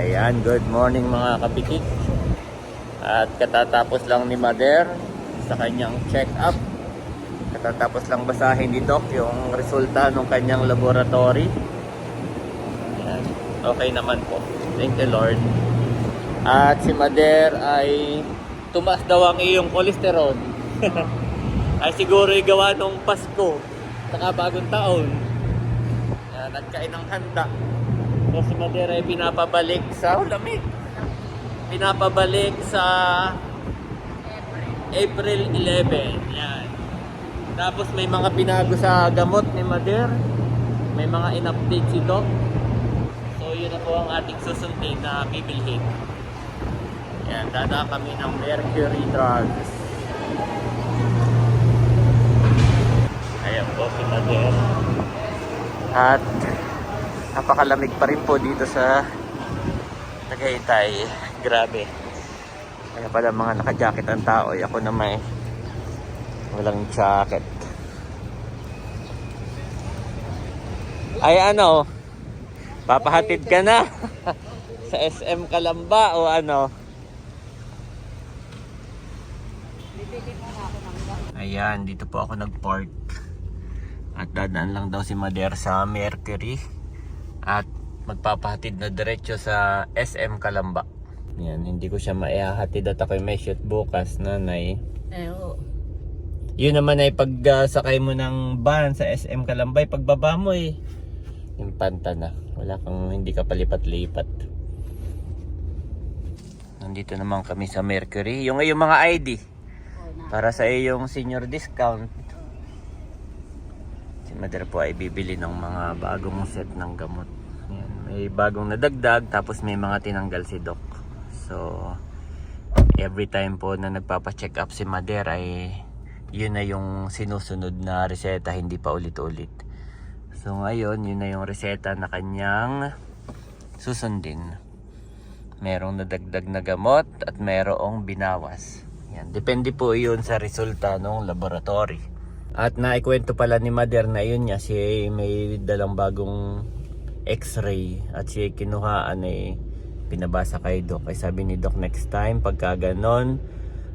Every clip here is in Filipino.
Ayan, good morning mga kapitik. At katatapos lang ni Mother sa kanyang check-up. Katatapos lang basahin ni Doc yung resulta ng kanyang laboratory. Ayan, okay naman po. Thank you Lord. At si Mother ay tumaas daw ang iyong kolesterol. Ay siguro gawa nung Pasko saka bagong taon. Ayan, nagkain ng handa. So si Mother ay pinapabalik sa lamig. Pinapabalik sa April 11. Yan. Tapos may mga binago sa gamot ni Mother. May mga in-update si Doc. So yun na po ang ating susundin na bibilhin. Yan, dada kami ng Mercury Drugs. Ayan po si Mother. At napakalamig pa rin po dito sa Tagaytay. Grabe. Kaya pala mga naka-jacket ang tao. Ako na may walang jacket. Ay ano, papahatid ka na sa SM Calamba o ano? Ayan, dito po ako nag-park. At dadaan lang daw si Mother sa Mercury. At magpapahatid na diretso sa SM Calamba. Yan, hindi ko siya maihahatid at ako'y may shoot bukas, nanay. Oo. Yun naman ay pag sakay mo ng van sa SM Calamba, pagbaba mo yung panta na. Wala kang, hindi ka palipat-lipat. Nandito naman kami sa Mercury. Yung mga ID. Para sa iyong senior discount. Si Mother po ay bibili ng mga bagong set ng gamot. Yan, may bagong nadagdag, tapos may mga tinanggal si Doc. So, every time po na nagpapa-check up si Mother ay yun na yung sinusunod na reseta, hindi pa ulit-ulit. So, ngayon, yun na yung reseta na kanyang susundin. Merong nadagdag na gamot at merong binawas. Yan, depende po yun sa resulta ng laboratory. At naikwento pala ni Mother na yun niya, siya may dalang bagong x-ray at siya kinuhaan pinabasa kay Doc. Ay sabi ni Doc, next time pagka ganon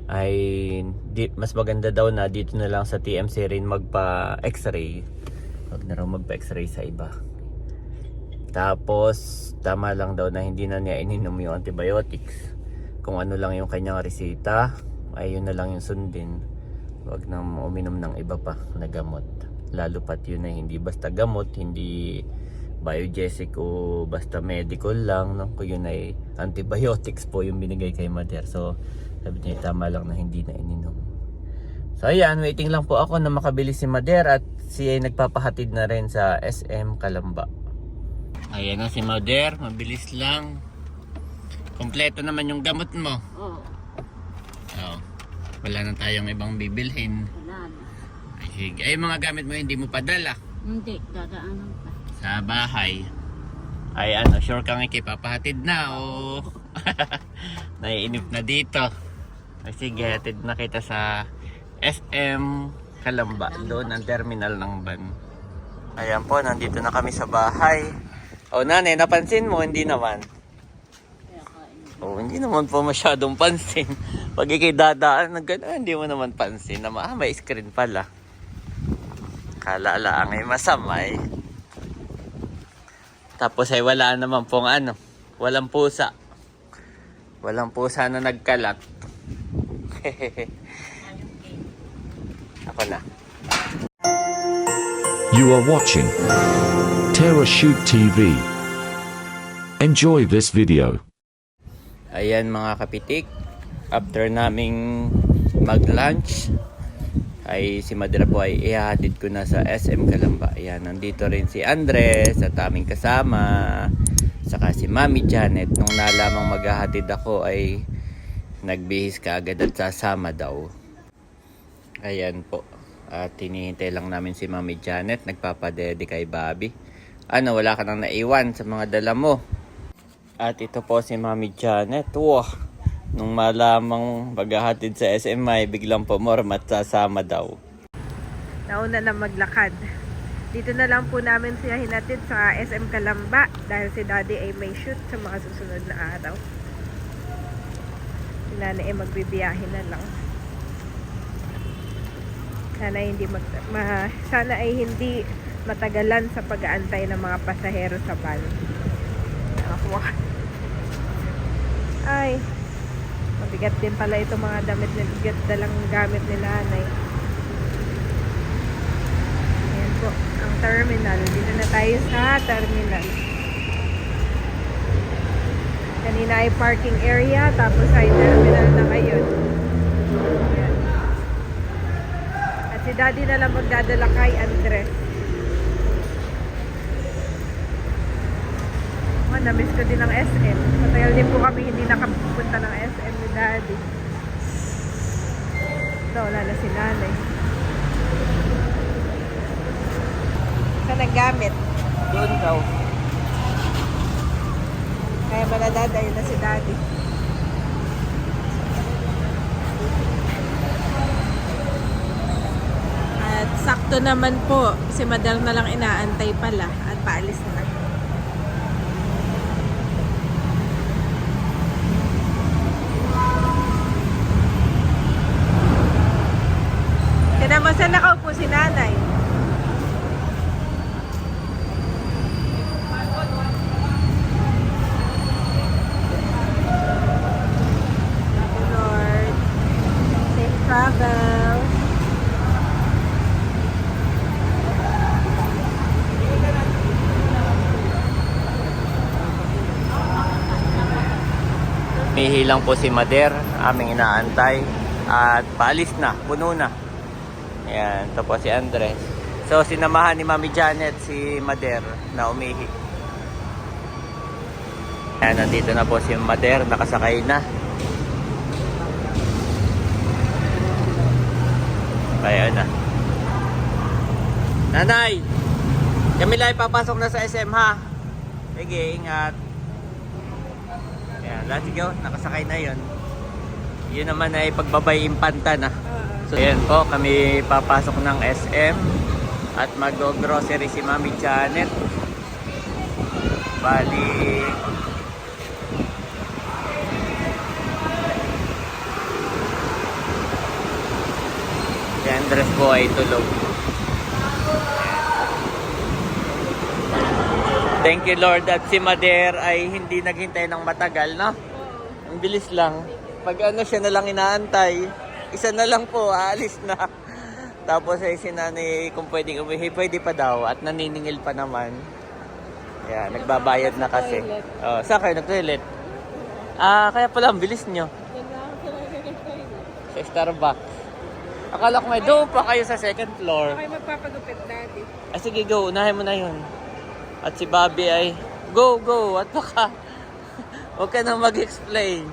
ay mas maganda daw na dito na lang sa TMC rin magpa x-ray. Wag na raw magpa x-ray sa iba. Tapos tama lang daw na hindi na niya ininom yung antibiotics. Kung ano lang yung kanyang resita ay yun na lang yung sundin. Wag na uminom ng iba pa na gamot. Lalo pat yun ay hindi basta gamot, hindi biogesic o basta medical lang, no? Kung yun ay antibiotics po yung binigay kay Mother. So sabi niya tama lang na hindi na ininom. So ayan, waiting lang po ako na makabili si Mother at siya ay nagpapahatid na rin sa SM Calamba. Ayan na si Mother, mabilis lang. Kompleto naman yung gamot mo. Oo. Oh, wala na tayong ibang bibilhin. Wala na. Ay, sige. Ay, mga gamit mo hindi mo padala Hindi, dadaanan pa. sa bahay. Ay ano, sure kang ikipapahatid na o naiinip na dito. Ay, sige, hatid na kita sa SM Calamba. Doon ang terminal ng van. Ayan po, nandito na kami sa bahay. O nanay, napansin mo? Hindi naman. Hindi naman po masyadong pansin. Pag ikidadaan, hindi mo naman pansin na may screen pala. Kalala ang masamay. Tapos ay wala naman pong walang pusa. Walang pusa na nagkalat. Ako na. You are watching Terra Shoot TV. Enjoy this video. Ayan mga kapitik, after naming mag-lunch ay si Mother po ay ihahatid ko na sa SM Calamba. Ayan, nandito rin si Andres at aming kasama, saka si Mami Janet. Nung nalamang maghahatid ako ay nagbihis ka agad at sasama daw. Ayan po, at hinihintay lang namin si Mami Janet, nagpapadede kay Bobby. Wala ka nang naiwan sa mga dala mo. At ito po si Mami Janet. Wow! Nung malamang maghahatid sa SMI, biglang pumorma at sasama daw. Nauna na maglakad. Dito na lang po namin siya hinatid sa SM Calamba dahil si Daddy ay may shoot sa mga susunod na araw. Si Nanay ay magbibiyahe na lang. Sana ay hindi matagalan sa pag-aantay ng mga pasahero sa van. Ay, mabigat din pala ito mga dalang gamit ni Nanay. Ayan po, ang terminal. Dito na tayo sa terminal. Kanina ay parking area, tapos ay terminal na ngayon. Ayan. At si Daddy na lang magdadala kay Andres. Na-miss ko din ang SM. Matagal din po kami hindi nakapunta ng SM ni Daddy. So, wala na si Nanay. Saan ang gamit? Doon daw. Kaya maladadayo na si Daddy. At sakto naman po, si Madel na lang inaantay pala at paalis na. Kaya naman saan nakaupo si Nanay? Lord, safe travel. Mihilang po si Mader, aming inaantay. At paalis na, puno na. Ayan, ito po si Andres. So, sinamahan ni Mami Janet si Mader na umihi. Ayan, nandito na po si Mader, nakasakay na. Kaya na. Nanay! Kami lang papasok na sa SM ha. Sige, ingat. Ayan, let's go. Nakasakay na yun. Yun naman ay pagbabay impanta na. So, ayan po, kami papasok ng SM at mag-grocery si Mami Janet. Bali, si Andres po ay tulog. Thank you Lord at si Mader ay hindi naghintay ng matagal, no? Ang bilis lang. Pag ano siya na lang inaantay, isa na lang po, aalis na. Tapos ay si Nanay kung pwedeng umihi, pwede pa daw at naniningil pa naman. Yan, nagbabayad na kasi. Oh, saan kayo nag-toilet? Ah, kaya pala ang bilis nyo. Sa Starbucks. Akala ko may doon pa kayo sa second floor. Okay, magpapagupit Daddy. Ah, sige, go. Unahin mo na yun. At si Bobby ay, go, go. At baka, huwag ka nang mag-explain.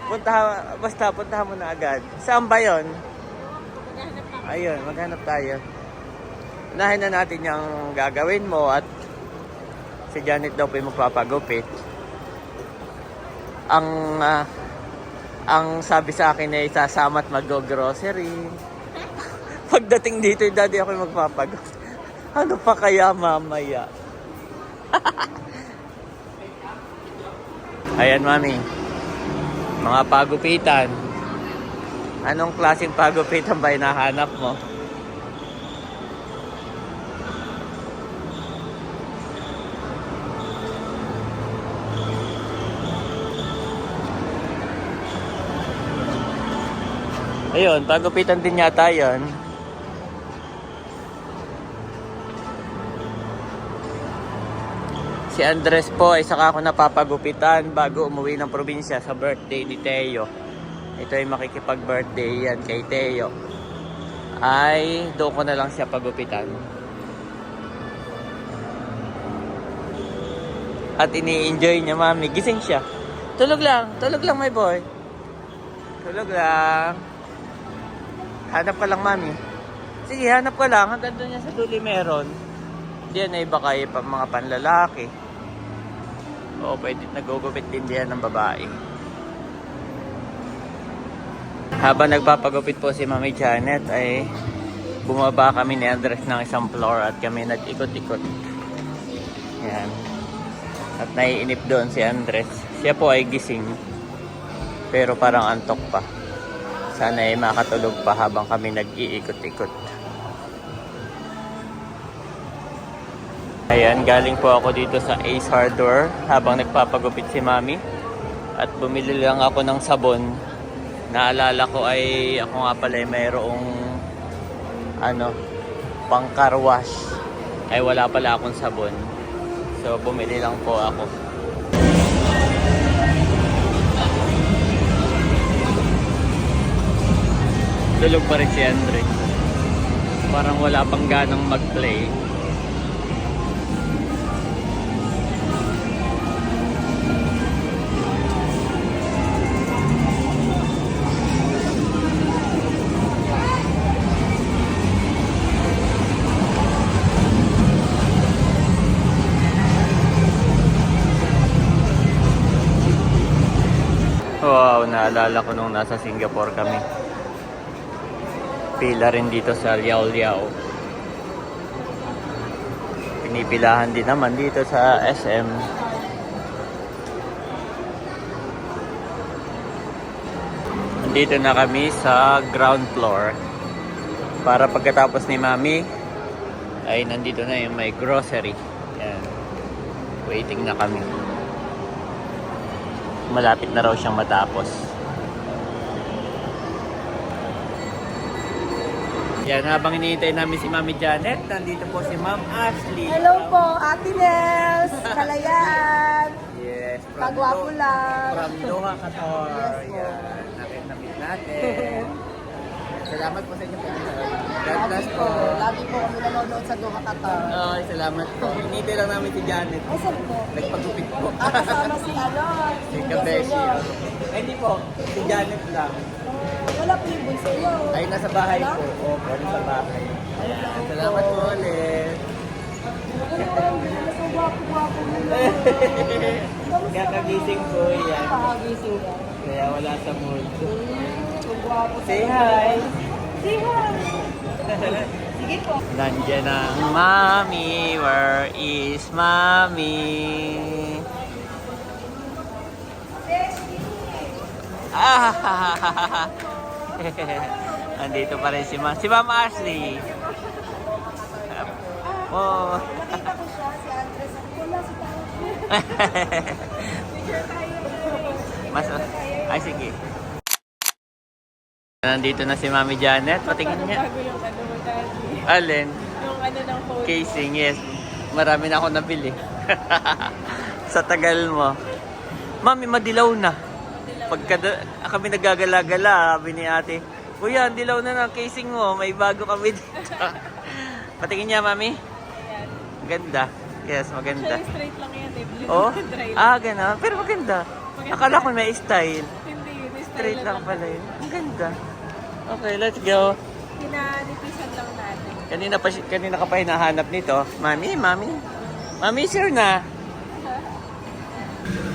Puntahan mo na agad. Saan ba yun? Ayun, maghanap tayo. Unahin na natin yung gagawin mo at si Janet daw po yung magpapagupit. Ang sabi sa akin ay sasama at mag-grocery. Pagdating dito, Daddy, ako yung magpapagupit. Ano pa kaya mamaya? Ayan, Mami. Mga pagupitan. Anong klaseng pagupitan ba hinahanap mo? Ayun, pagupitan din yata yun. Si Andres po ay saka ako napapagupitan bago umuwi ng probinsya sa birthday ni Teo. Ito ay makikipag-birthday yan kay Teo. Ay doon ko na lang siya pagupitan. At ini-enjoy niya, Mami. Gising siya. Tulog lang my boy. Tulog lang. Hanap ka lang, Mami. Sige, hanap ka lang. Hanggang doon niya sa tuli meron. Diyan ay baka mga panlalaki. O pwede nagugupit din diyan ng babae. Habang nagpapagupit po si Mami Janet ay bumaba kami ni Andres ng isang floor at kami nag-ikot-ikot. Yan. At naiinip doon si Andres. Siya po ay gising. Pero parang antok pa. Sana ay makatulog pa habang kami nag-iikot-ikot. Ayan, galing po ako dito sa Ace Hardware habang nagpapagupit si Mami. At bumili lang ako ng sabon. Naalala ko ay ako nga pala ay mayroong pang car wash. Ay wala pala akong sabon. So bumili lang po ako. Tulog pa rin si Andre. Parang wala pang ganang mag-play. Wow, naalala ko nung nasa Singapore kami. Pila rin dito sa Liao Liao. Pinipilahan din naman dito sa SM. Nandito na kami sa ground floor. Para pagkatapos ni Mami, ay nandito na yung may grocery. Yan. Waiting na kami. Malapit na raw siyang matapos. Yan, habang hinihintay namin si Mami Janet, nandito po si Ma'am Ashley. Hello po, Ate Nels! Kalayaan! Yes, Kagwapo lang. From Doha, Qatar. Yes po. Yan, nakita-meet natin. Salamat po sa inyo po. God bless po. Lagi po kami nanonood sa Doha, Qatar. Ay, salamat po. Hinihintay lang namin si Janet. Ay, saan po? Nagpagupit po. Kasama si Si Kabeshi. Ay, hindi po. Si Janet lang. Wala po yung bunso niyo. Ay, nasa bahay po. Opo, nasa bahay. Ayan, salamat po ulit. Mas gwapo-gwapo mo na. Kakagising po yan. Kakagising ka. Kaya wala sa mood. Ang gwapo. Say hi! Say hi! Sige po. Nandiyan ang Mami. Where is Mami? Ah! Andito pa rin si Ma'am Ashley. Oh. Nakita ko siya, si Andres. Wala si Tao. Picture tayo. Ay, sige. Nandito na si Mami Janet. Patingin niya. Bago yung ano mo dati. Alin? Yung ano ng phone. Casing, yes. Marami na ako nabili. Sa tagal mo. Mami, madilaw na. Pagka kami nagagala-gala, sabi ni ate, Kuya, dilaw na ng casing mo. May bago kami dito. Patingin niya, Mami. Ayan. Maganda. Yes, maganda. Actually, straight lang yan eh. Blue. Oh? Dry lang. Ah, gano'n. Pero maganda. Akala ko may style. Hindi, may Straight lang pala yun. Ang ganda. Okay, let's go. Kinanitisan lang natin. Kanina ka pa hinahanap nito. Mami. Mami, sure na.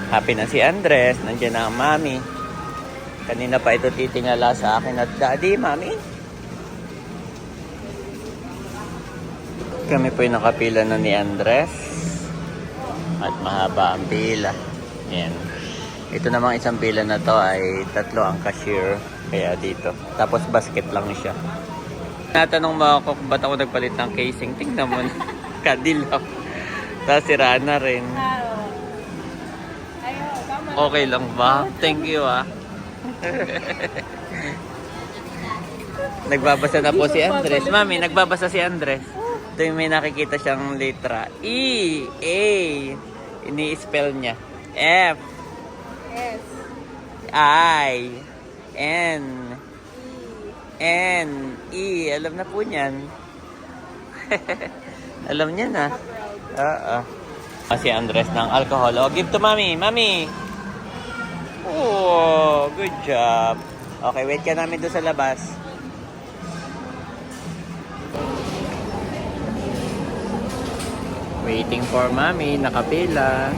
Happy na si Andres. Nandiyan na ang Mami. Kanina pa ito titingala sa akin at Daddy, Mami. Kami po yung nakapila na ni Andres. At mahaba ang pila. Yan. Ito namang isang pila na to ay 3 ang cashier. Kaya dito. Tapos basket lang siya. Natanong mo ako kung ba't ako nagpalit ng casing. Tingnan mo. Kadilaw. Tapos sira na rin. Okay lang ba? Thank you Nagbabasa na po si Andres. Mami, nagbabasa si Andres. Ito yung may nakikita siyang letra. E, A. Ini-spell niya. F. S. I. N. N. E. Alam na po niyan. Alam niya na. Oo. Si Andres ng alcohol. Oh, give to Mami. Mami. Oh, good job. Okay, wait ka namin doon sa labas. Waiting for Mami. Nakapila.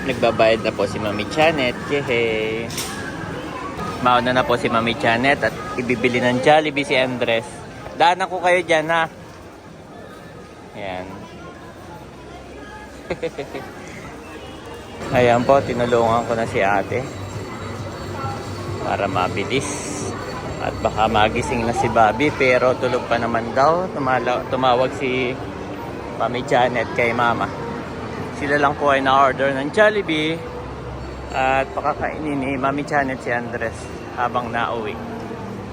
Nagbabayad na po si Mami Janet. Yehey. Mauna na po si Mami Janet at ibibili ng Jollibee si Andres. Daanan ko kayo dyan, ha? Ayan. Ayan po, tinulungan ko na si ate para mabilis. At baka magising na si Bobby pero tulog pa naman daw. Tumawag si Mami Janet kay Mama. Sila lang po ay na-order ng Jollibee at pakakainin ni Mami Janet si Andres habang nauwi.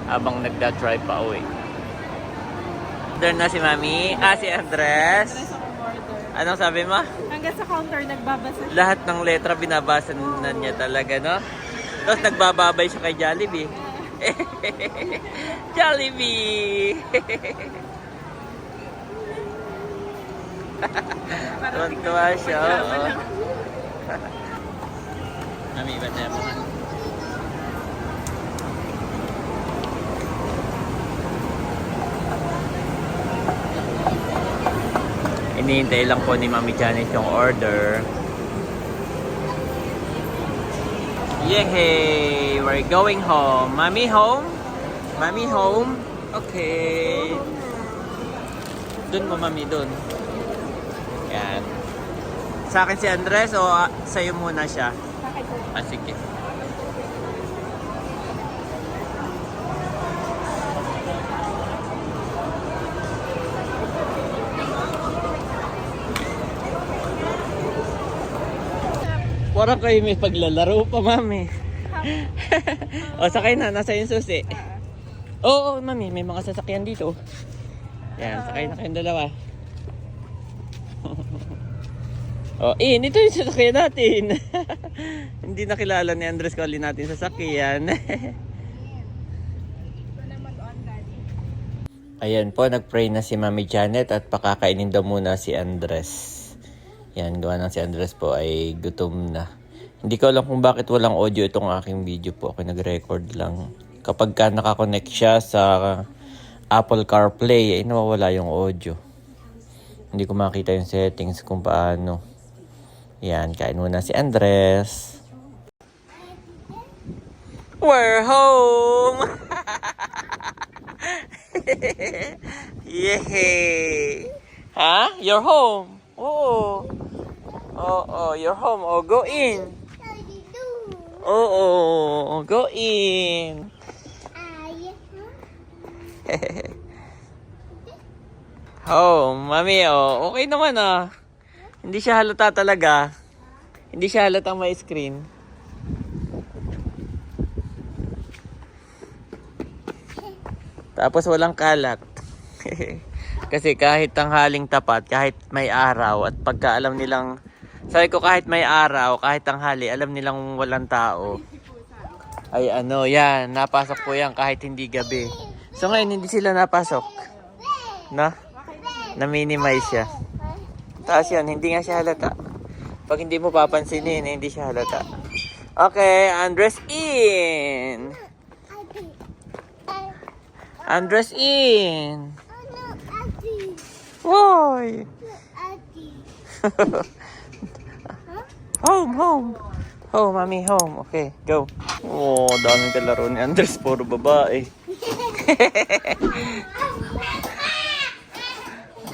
Habang nagda-drive pa uwi. Order na si Mami. Si Andres. Anong sabi mo? Hanggang sa counter nagbabasa siya. Lahat ng letra binabasa na niya talaga, no? Tapos nagbababay siya kay Jollibee. Jollibee! Tuwan-tuwa siya, oo. Mami, ba't na mo? Hinihintay lang po ni Mami Janet yung order. Yehey! We're going home. Mommy home? Mommy home? Okay. Dun mo, Mami, dun. Yan. Sa akin si Andres o sa'yo muna siya? Sige. Parang kayo may paglalaro pa, Mami. O, sakay na. Nasa yung susi. Oo, Mami. May mga sasakyan dito. Yan, sakay na kayong dalawa. Ito yung sasakyan natin. Hindi nakilala ni Andres kung alin natin sasakyan. Ayan po, nagpray na si Mami Janet at pakakainin daw muna si Andres. Yan, gawa ng si Andres po ay gutom na. Hindi ko alam kung bakit walang audio itong aking video po. Ako nag-record lang. Kapag ka nakakonect siya sa Apple CarPlay, ay nawawala yung audio. Hindi ko makita yung settings kung paano. Yan, kain muna si Andres. We're home! Yay! Ha? You're home? Oo. Oo, you're home. Oh, go in. Oo, go in. Home, Mami, oh. Okay naman, ah. Hindi siya halata talaga. Hindi siya halatang may screen. Tapos walang kalat. Kasi kahit tanghaling tapat, kahit may araw, at pagka alam nilang, sabi ko kahit may araw, kahit tanghali, alam nilang walang tao. Ay yan, napasok po yan kahit hindi gabi. So ngayon, hindi sila napasok. Na-minimize siya. Tapos yan, hindi nga siya halata. Pag hindi mo papansinin, hindi siya halata. Okay, Andres in! Andres in! Why? Home. Home, Mami, home. Okay, go. Oh, daming kalaro ni Andres. Puro babae.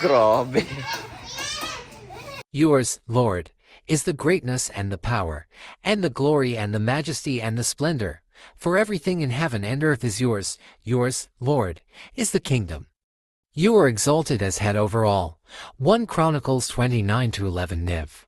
Grabe. Yours, Lord, is the greatness and the power, and the glory and the majesty and the splendor. For everything in heaven and earth is yours. Yours, Lord, is the kingdom. You are exalted as head over all. 1 Chronicles 29-11 Niv.